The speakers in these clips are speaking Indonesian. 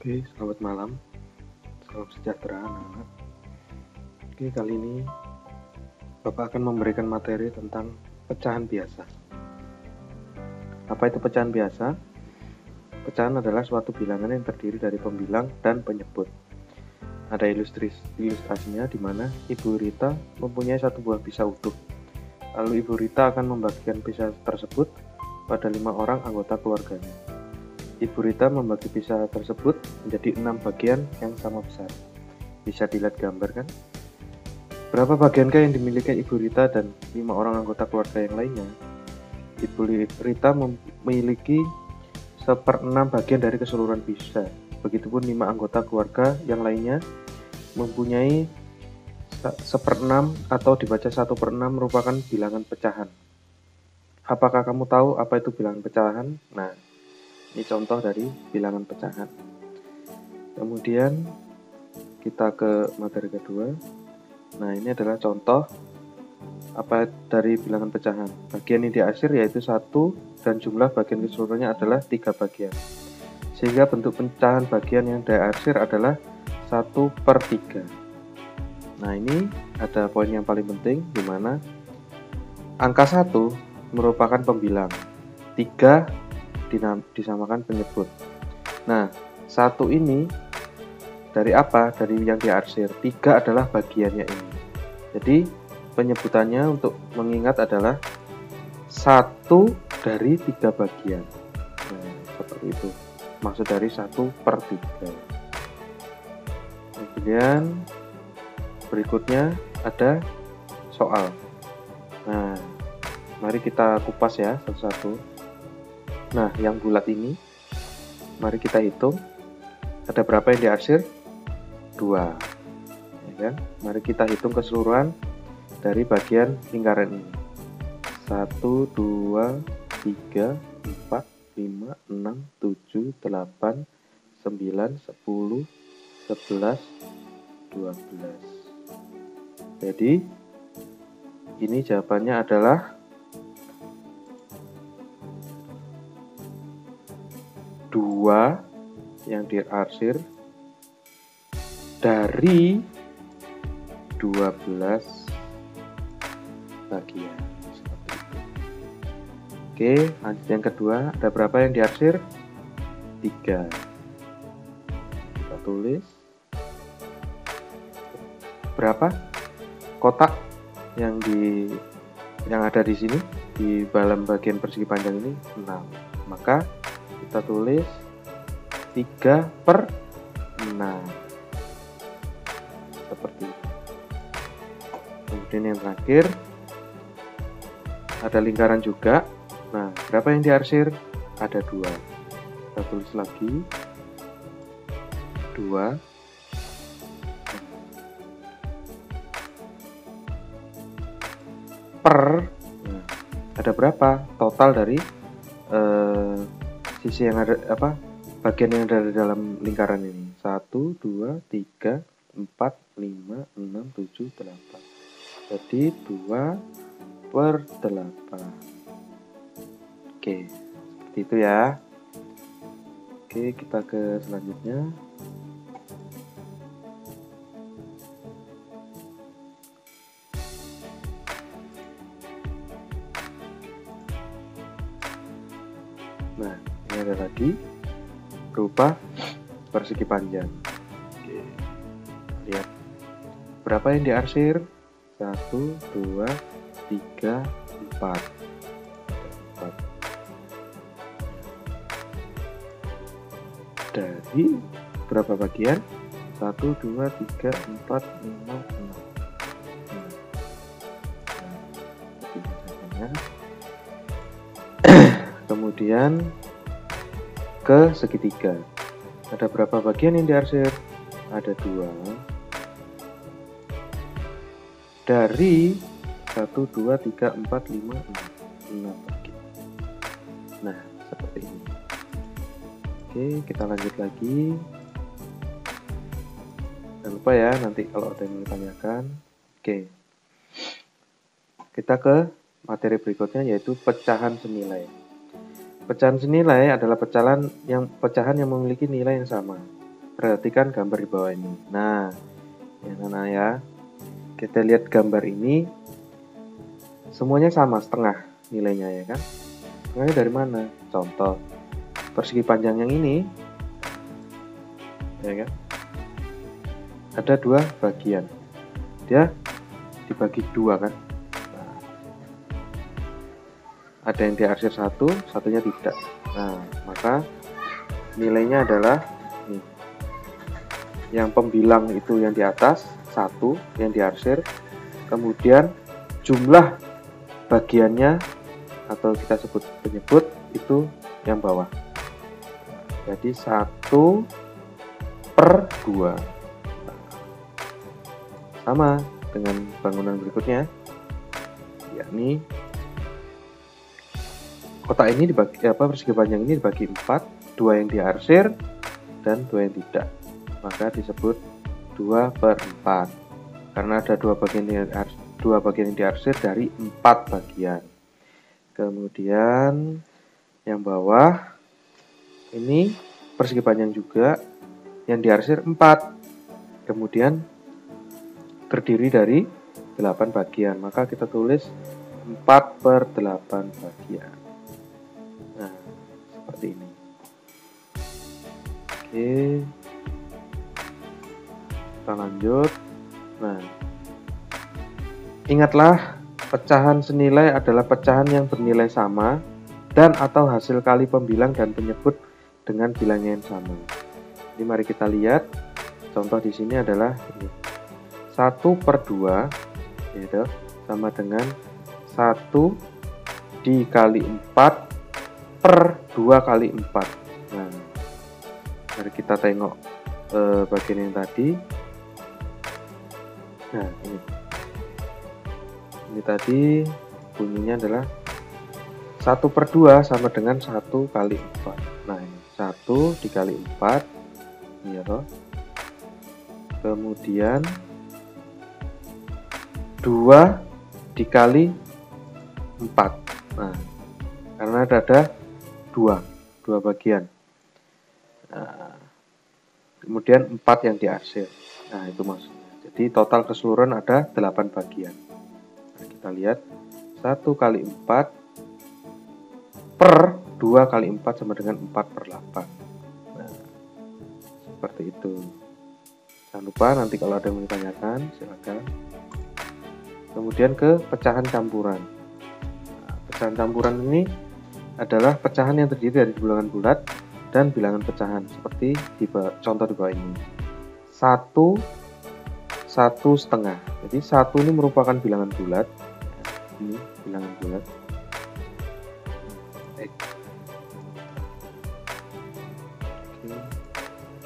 Oke, selamat malam. Salam sejahtera anak-anak. Oke, kali ini Bapak akan memberikan materi tentang pecahan biasa. Apa itu pecahan biasa? Pecahan adalah suatu bilangan yang terdiri dari pembilang dan penyebut. Ada ilustrasinya di mana Ibu Rita mempunyai satu buah pisau utuh. Lalu Ibu Rita akan membagikan pisau tersebut pada 5 orang anggota keluarganya. Ibu Rita membagi pisau tersebut menjadi 6 bagian yang sama besar. Bisa dilihat gambar kan? Berapa bagiankah yang dimiliki Ibu Rita dan 5 orang anggota keluarga yang lainnya? Ibu Rita memiliki 1/6 bagian dari keseluruhan pisau. Begitupun 5 anggota keluarga yang lainnya mempunyai 1/6 atau dibaca 1/6 merupakan bilangan pecahan. Apakah kamu tahu apa itu bilangan pecahan? Nah, ini contoh dari bilangan pecahan. Kemudian kita ke materi kedua. Nah, ini adalah contoh apa dari bilangan pecahan. Bagian yang diarsir yaitu 1 dan jumlah bagian keseluruhannya adalah 3 bagian. Sehingga bentuk pecahan bagian yang diarsir adalah 1/3. Nah, ini ada poin yang paling penting di mana angka 1 merupakan pembilang. 3 disamakan penyebut. Nah, 1 ini dari apa? Dari yang diarsir. 3 adalah bagiannya ini. Jadi, penyebutannya untuk mengingat adalah 1 dari 3 bagian. Nah, seperti itu. Maksud dari 1/3. Kemudian, berikutnya ada soal. Nah, mari kita kupas ya satu-satu. Nah, yang bulat ini, mari kita hitung. Ada berapa yang diarsir? 2. Ya kan? Mari kita hitung keseluruhan dari bagian lingkaran ini. 1, 2, 3, 4, 5, 6, 7, 8, 9, 10, 11, 12. Jadi, ini jawabannya adalah 2 yang diarsir dari 12 bagian. Seperti itu. Oke, lanjut yang kedua. Ada berapa yang diarsir? 3. Kita tulis. Berapa kotak yang ada di sini di dalam bagian persegi panjang ini? 6. Maka kita tulis 3/6 seperti itu. Kemudian yang terakhir ada lingkaran juga. Nah, berapa yang diarsir? Ada 2. Kita tulis lagi 2 per. Nah, ada berapa total dari sisi yang ada bagian yang ada di dalam lingkaran ini? 1, 2, 3, 4, 5, 6, 7, 8. Jadi 2/8. Oke, seperti itu ya. Oke, kita ke selanjutnya. Nah, ini ada lagi berupa persegi panjang. Oke, lihat berapa yang diarsir? 1, 2, 3, 4. Dari berapa bagian? 1, 2, 3, 4, 5, 6. Kemudian ke segitiga. Ada berapa bagian yang diarsir? Ada 2. Dari 1, 2, 3, 4, 5, 6 bagian. Nah, seperti ini. Oke, kita lanjut lagi. Jangan lupa ya, nanti kalau ada yang ditanyakan. Oke. Kita ke materi berikutnya, yaitu pecahan senilai. Pecahan senilai adalah pecahan yang memiliki nilai yang sama. perhatikan gambar di bawah ini. Nah, yang mana ya, kita lihat gambar ini, semuanya sama setengah nilainya ya kan. Setengahnya dari mana? Contoh, persegi panjang yang ini, ya kan, ada 2 bagian, dia dibagi 2 kan. Nah, ada yang diarsir 1, satunya tidak. Nah, maka nilainya adalah nih, yang pembilang itu yang di atas 1 yang diarsir, kemudian jumlah bagiannya atau kita sebut penyebut itu yang bawah. Jadi 1/2. Sama dengan bangunan berikutnya, yakni kotak ini dibagi persegi panjang ini dibagi 4, 2 yang diarsir dan 2 yang tidak. Maka disebut 2/4 karena ada 2 bagian yang diarsir dari 4 bagian. Kemudian yang bawah ini persegi panjang juga yang diarsir 4, kemudian terdiri dari 8 bagian, maka kita tulis 4/8 bagian. Nah, seperti ini. Oke, kita lanjut. Nah, ingatlah, pecahan senilai adalah pecahan yang bernilai sama dan atau hasil kali pembilang dan penyebut dengan bilangnya yang sama. Jadi mari kita lihat contoh di sini adalah ini. 1/2 yaitu sama dengan 1 dikali 4/2 kali 4. Nah, mari kita tengok bagian yang tadi. Nah, ini tadi bunyinya adalah 1/2 sama dengan 1 kali 4. Nah, ini 1 dikali 4 ya toh. Kemudian 2 dikali 4. Nah, karena ada 2 bagian. Nah, kemudian 4 yang diarsir. Nah, itu maksudnya. Jadi total keseluruhan ada 8 bagian. Nah, kita lihat 1 kali 4 per 2 kali 4 sama dengan 4/8. Nah, seperti itu. Jangan lupa nanti kalau ada yang ditanyakan silakan. Kemudian ke pecahan campuran. Nah, pecahan campuran ini adalah pecahan yang terdiri dari bilangan bulat dan bilangan pecahan seperti di contoh di bawah ini. 1, 1/2. Jadi 1 ini merupakan bilangan bulat. Ini bilangan bulat.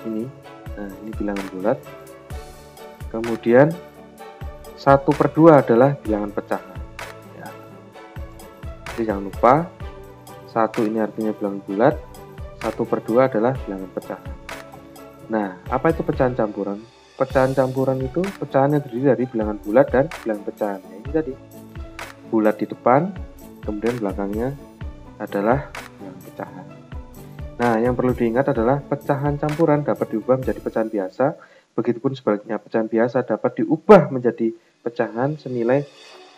Ini, nah ini bilangan bulat. Kemudian 1/2 adalah bilangan pecahan. Ya. Jadi jangan lupa 1 ini artinya bilangan bulat, 1/2 adalah bilangan pecahan. Nah, apa itu pecahan campuran? Pecahan campuran itu pecahan yang terdiri dari bilangan bulat dan bilangan pecahan. Nah, ini tadi bulat di depan, kemudian belakangnya adalah bilangan pecahan. Nah, yang perlu diingat adalah pecahan campuran dapat diubah menjadi pecahan biasa, begitupun sebaliknya pecahan biasa dapat diubah menjadi pecahan senilai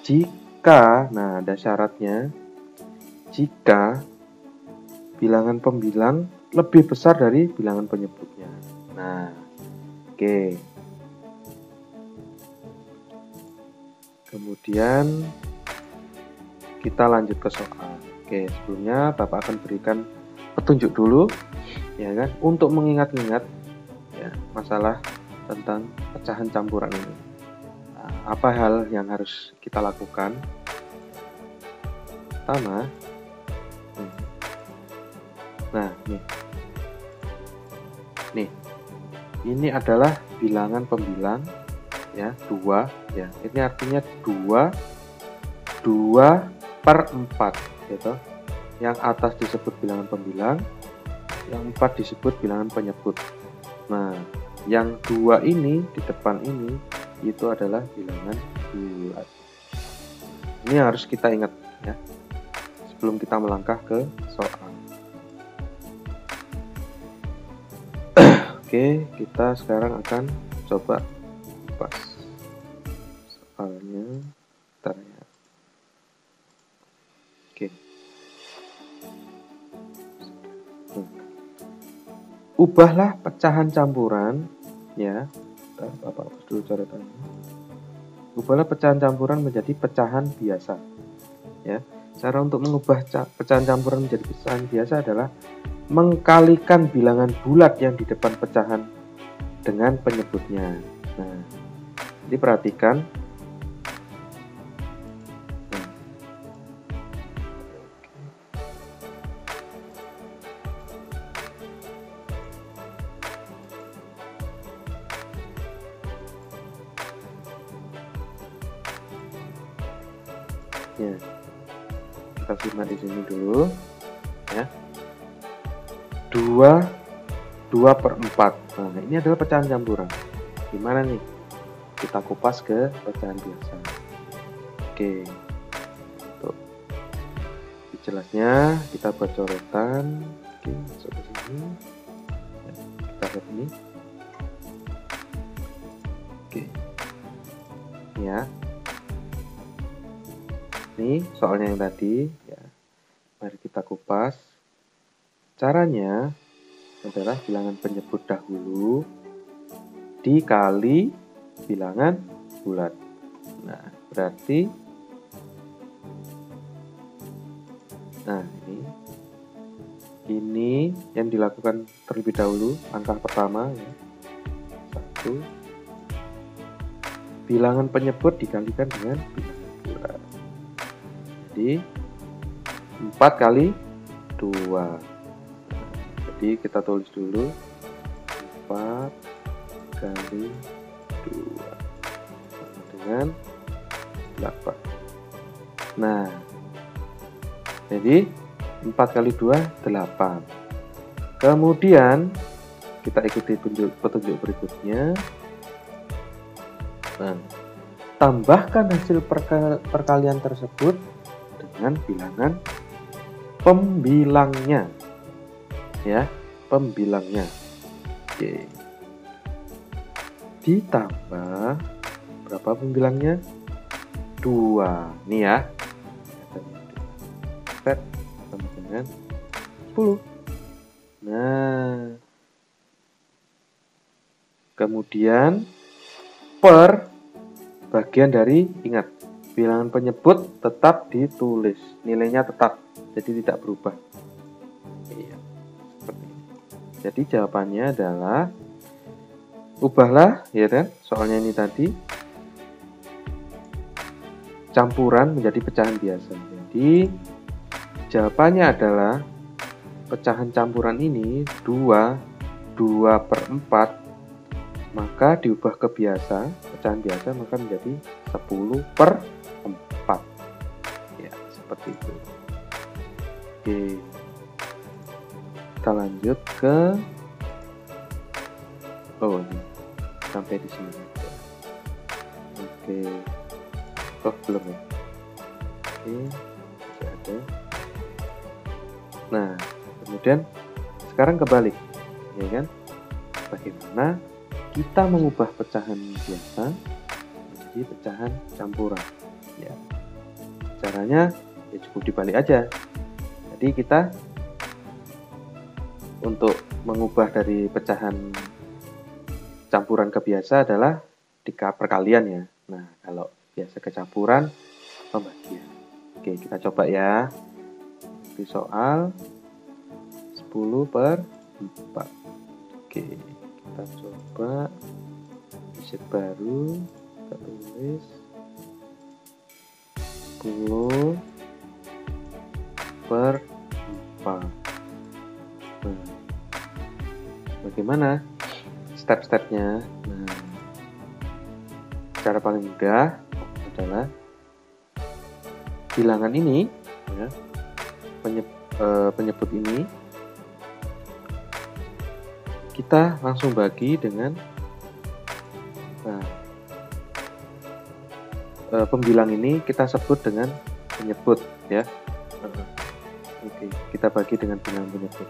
jika, nah ada syaratnya, jika bilangan pembilang lebih besar dari bilangan penyebutnya. Nah, oke. Kemudian kita lanjut ke soal. Oke, sebelumnya Bapak akan berikan petunjuk dulu, ya kan, untuk mengingat-ingat ya masalah tentang pecahan campuran ini. Nah, apa hal yang harus kita lakukan? Pertama, nah nih, ini adalah bilangan pembilang ya 2 ya. Ini artinya 2/4 gitu. Yang atas disebut bilangan pembilang, yang 4 disebut bilangan penyebut. Nah, yang 2 ini di depan ini itu adalah bilangan bulat. Ini harus kita ingat ya sebelum kita melangkah ke soal. Oke, kita sekarang akan coba pas soalnya. Bentar ya. Oke. Ubahlah pecahan campuran ya. Bapak hapus dulu coretannya. Ubahlah pecahan campuran menjadi pecahan biasa. Ya. Cara untuk mengubah pecahan campuran menjadi pecahan biasa adalah mengkalikan bilangan bulat yang di depan pecahan dengan penyebutnya. Nah, jadi perhatikan. Ya, kita simak di sini dulu ya. 2/4. Nah, ini adalah pecahan campuran. Gimana nih? Kita kupas ke pecahan biasa. Oke. Untuk jelasnya kita buat coretan. Oke, masuk ke sini. Ya, kita lihat ini. Oke. Ya. Ini soalnya yang tadi ya. Mari kita kupas. Caranya adalah bilangan penyebut dahulu dikali bilangan bulat. Nah, berarti ini yang dilakukan terlebih dahulu, langkah pertama ya. 1, bilangan penyebut dikalikan dengan bilangan bulat. Jadi 4 kali 2. Jadi kita tulis dulu 4 kali 2 sama dengan 8. Nah, jadi 4 kali 2 8. Kemudian kita ikuti petunjuk berikutnya. Nah, tambahkan hasil perkalian tersebut dengan bilangan pembilangnya. Ya, pembilangnya. Oke. Ditambah berapa pembilangnya? 2. Nih ya. Sama dengan 10. Nah. Kemudian per bagian dari, ingat, bilangan penyebut tetap ditulis. Nilainya tetap, jadi tidak berubah. Iya. Seperti ini. Jadi jawabannya adalah ubahlah, ya kan? Soalnya ini tadi campuran menjadi pecahan biasa. Jadi jawabannya adalah pecahan campuran ini 2/4, maka diubah ke biasa, pecahan biasa, maka menjadi 10/4. Ya, seperti itu. Oke. Kita lanjut ke ini sampai di sini. Oke. Belum ya. Oke, masih ada. Nah, kemudian sekarang kebalik, ya kan? Bagaimana kita mengubah pecahan biasa menjadi pecahan campuran? Ya, caranya ya cukup dibalik aja. Jadi kita untuk mengubah dari pecahan campuran ke biasa adalah perkalian ya. Nah, kalau biasa ke campuran, pembagian. Oke, kita coba ya. Di soal 10/4. Oke, kita coba sheet baru, kita tulis 10/4. Nah, bagaimana step-stepnya? Nah, cara paling mudah adalah bilangan ini ya, penyebut ini kita langsung bagi dengan pembilang ini kita sebut dengan penyebut ya. Oke, kita bagi dengan bilangan penyebut.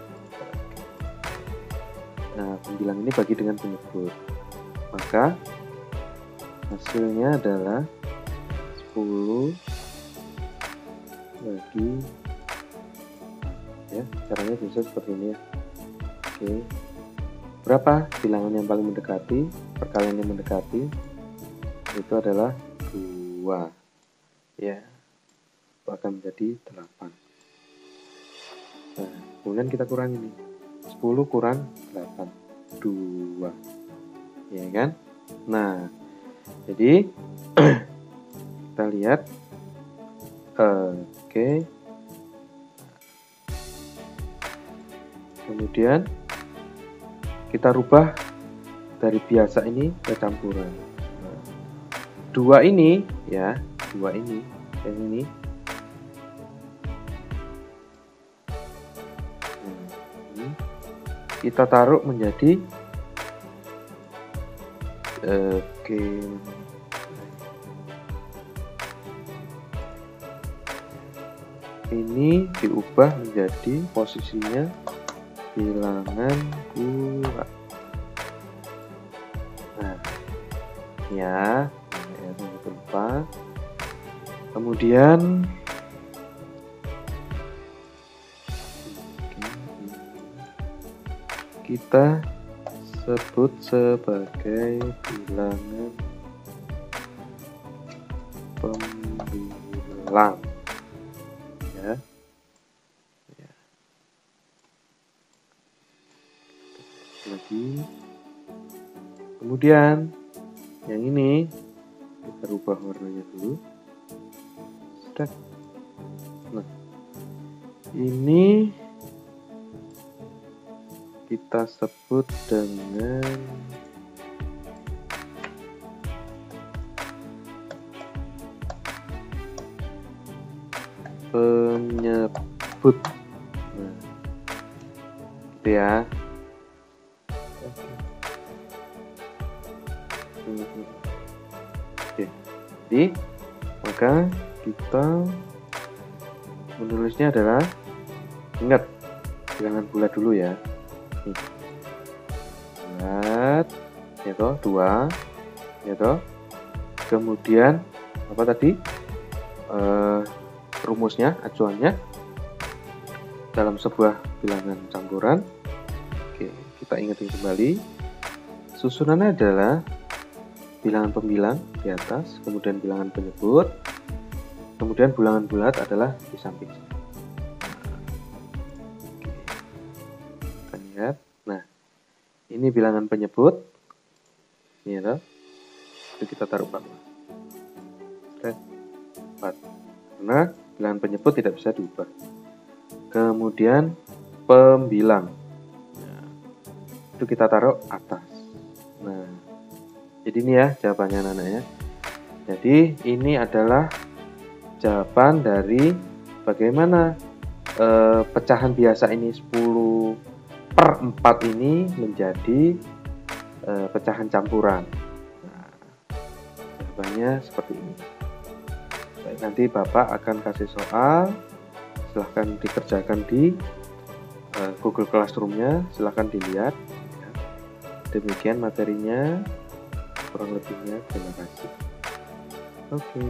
Nah, pembilang ini bagi dengan penyebut. Maka hasilnya adalah 10 bagi, ya, caranya bisa seperti ini ya. Oke. Berapa bilangan yang paling mendekati? Perkalian yang mendekati itu adalah 2. Ya. Itu akan menjadi 8. Nah, kemudian kita kurangi nih. 10 kurang 8. 2. Ya kan? Nah, jadi kita lihat. Oke. Kemudian kita rubah dari biasa ini ke campuran. Nah, 2 ini ya, 2 ini dan ini. Ini kita taruh menjadi ini diubah menjadi posisinya bilangan kurang. Nah, ya, jangan lupa. Kemudian kita sebut sebagai bilangan pembilang. Ya. Lagi. Kemudian yang ini kita rubah warnanya dulu. Nah, ini kita sebut dengan penyebut. Nah, gitu ya. Oke, jadi maka kita menulisnya adalah, ingat bilangan bulat dulu ya. Nih. Bulat, ya toh, 2, ya toh. Kemudian apa tadi? Rumusnya, acuannya dalam sebuah bilangan campuran. Oke, kita ingat kembali. Susunannya adalah bilangan pembilang di atas, kemudian bilangan penyebut, kemudian bilangan bulat adalah di samping. Kita lihat. Nah, ini bilangan penyebut. Ini ya, itu kita taruh bawah. 4. Karena bilangan penyebut tidak bisa diubah. Kemudian pembilang. Nah, itu kita taruh atas. Nah, jadi ini ya jawabannya anak-anak ya. Jadi ini adalah jawaban dari bagaimana pecahan biasa ini 10/4 ini menjadi pecahan campuran. Nah, jawabannya seperti ini. Baik, nanti Bapak akan kasih soal, silahkan dikerjakan di Google Classroom-nya, silahkan dilihat. Demikian materinya, kurang lebihnya terima kasih. Oke.